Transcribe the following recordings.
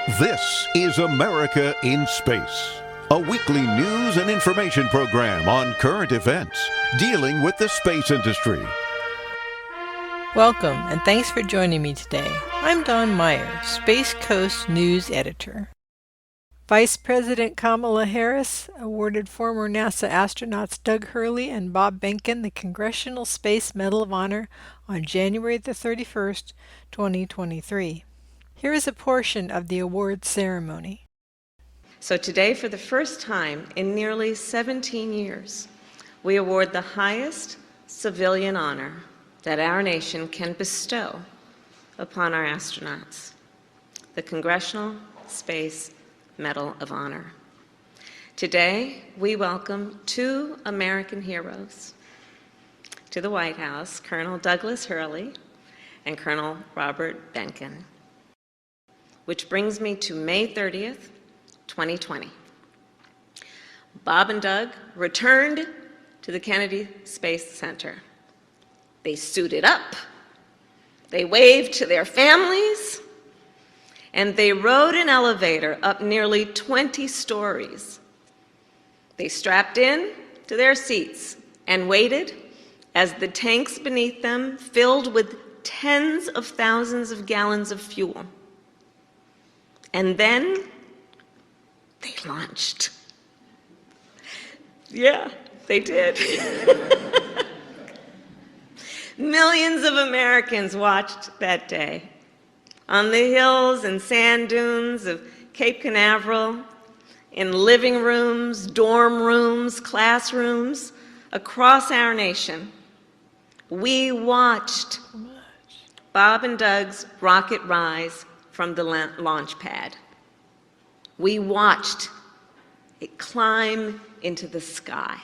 This is America in Space, a weekly news and information program on current events dealing with the space industry. Welcome, and thanks for joining me today. I'm Dawn Meyer, Space Coast News Editor. Vice President Kamala Harris awarded former NASA astronauts Doug Hurley and Bob Behnken the Congressional Space Medal of Honor on January the 31st, 2023. Here is a portion of the award ceremony. So today, for the first time in nearly 17 years, we award the highest civilian honor that our nation can bestow upon our astronauts, the Congressional Space Medal of Honor. Today, we welcome two American heroes to the White House, Colonel Douglas Hurley and Colonel Robert Behnken. Which brings me to May 30th, 2020. Bob and Doug returned to the Kennedy Space Center. They suited up, they waved to their families, and they rode an elevator up nearly 20 stories. They strapped in to their seats and waited as the tanks beneath them filled with tens of thousands of gallons of fuel. And then they launched. Yeah, they did. Millions of Americans watched that day on the hills and sand dunes of Cape Canaveral, in living rooms, dorm rooms, classrooms across our nation. We watched Bob and Doug's rocket rise from the launch pad. We watched it climb into the sky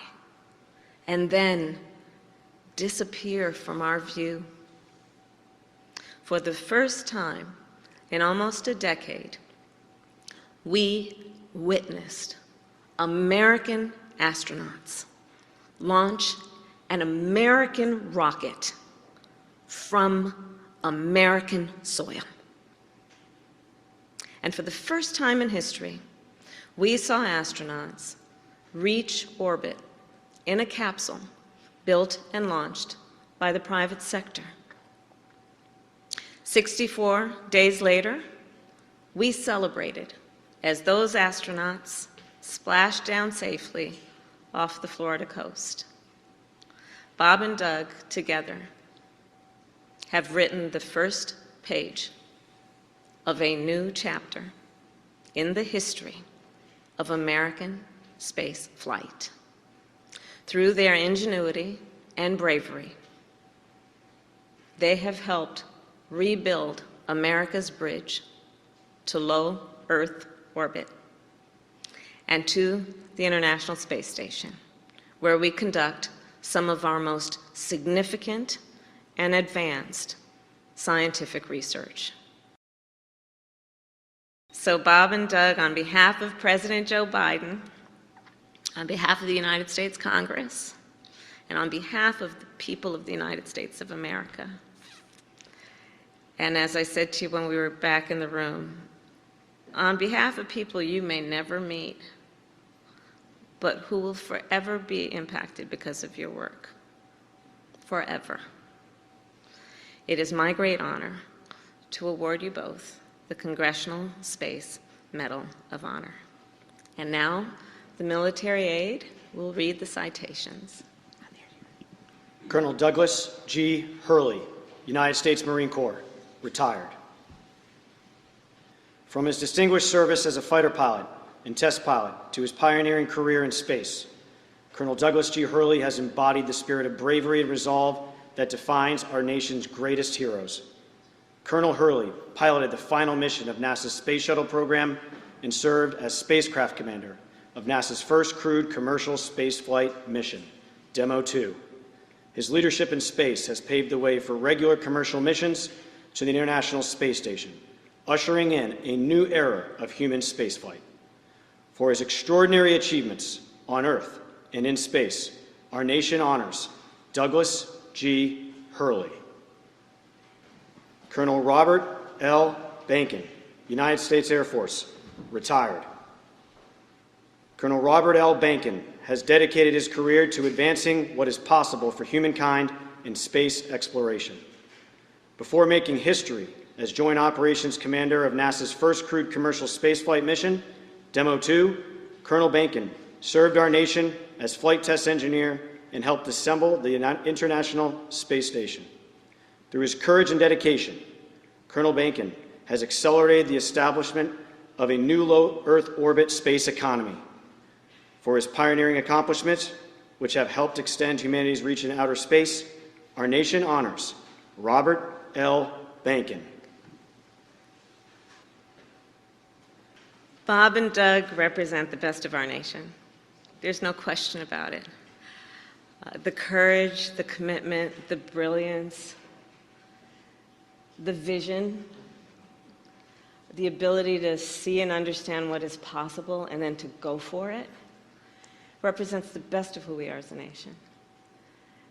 and then disappear from our view. For the first time in almost a decade, we witnessed American astronauts launch an American rocket from American soil. And for the first time in history, we saw astronauts reach orbit in a capsule built and launched by the private sector. 64 days later, we celebrated as those astronauts splashed down safely off the Florida coast. Bob and Doug, together, have written the first page of a new chapter in the history of American space flight. Through their ingenuity and bravery, they have helped rebuild America's bridge to low Earth orbit and to the International Space Station, where we conduct some of our most significant and advanced scientific research. So Bob and Doug, on behalf of President Joe Biden, on behalf of the United States Congress, and on behalf of the people of the United States of America, and as I said to you when we were back in the room, on behalf of people you may never meet, but who will forever be impacted because of your work, forever, it is my great honor to award you both the Congressional Space Medal of Honor. And now, the military aide will read the citations. Colonel Douglas G. Hurley, United States Marine Corps, retired. From his distinguished service as a fighter pilot and test pilot to his pioneering career in space, Colonel Douglas G. Hurley has embodied the spirit of bravery and resolve that defines our nation's greatest heroes. Colonel Hurley piloted the final mission of NASA's Space Shuttle program and served as spacecraft commander of NASA's first crewed commercial spaceflight mission, Demo 2. His leadership in space has paved the way for regular commercial missions to the International Space Station, ushering in a new era of human spaceflight. For his extraordinary achievements on Earth and in space, our nation honors Douglas G. Hurley. Colonel Robert L. Behnken, United States Air Force, retired. Colonel Robert L. Bankin has dedicated his career to advancing what is possible for humankind in space exploration. Before making history as Joint Operations Commander of NASA's first crewed commercial spaceflight mission, Demo 2, Colonel Bankin served our nation as flight test engineer and helped assemble the International Space Station. Through his courage and dedication, Colonel Bankin has accelerated the establishment of a new low Earth orbit space economy. For his pioneering accomplishments, which have helped extend humanity's reach in outer space, our nation honors Robert L. Bankin. Bob and Doug represent the best of our nation. There's no question about it. The courage, the commitment, the brilliance, the vision, the ability to see and understand what is possible and then to go for it represents the best of who we are as a nation.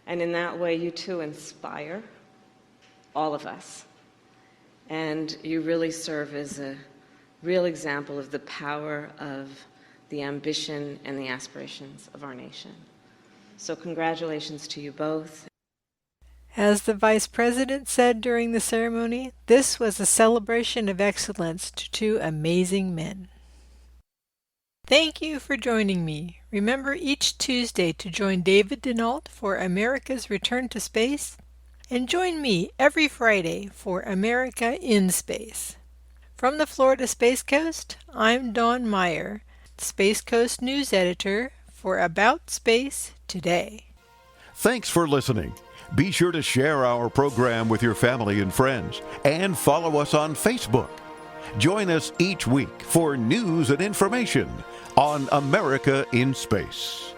And in that way, you too inspire all of us. And you really serve as a real example of the power of the ambition and the aspirations of our nation. So congratulations to you both. As the Vice President said during the ceremony, this was a celebration of excellence to two amazing men. Thank you for joining me. Remember each Tuesday to join David Denault for America's Return to Space, and join me every Friday for America in Space. From the Florida Space Coast, I'm Dawn Meyer, Space Coast News Editor for About Space Today. Thanks for listening. Be sure to share our program with your family and friends and follow us on Facebook. Join us each week for news and information on America in Space.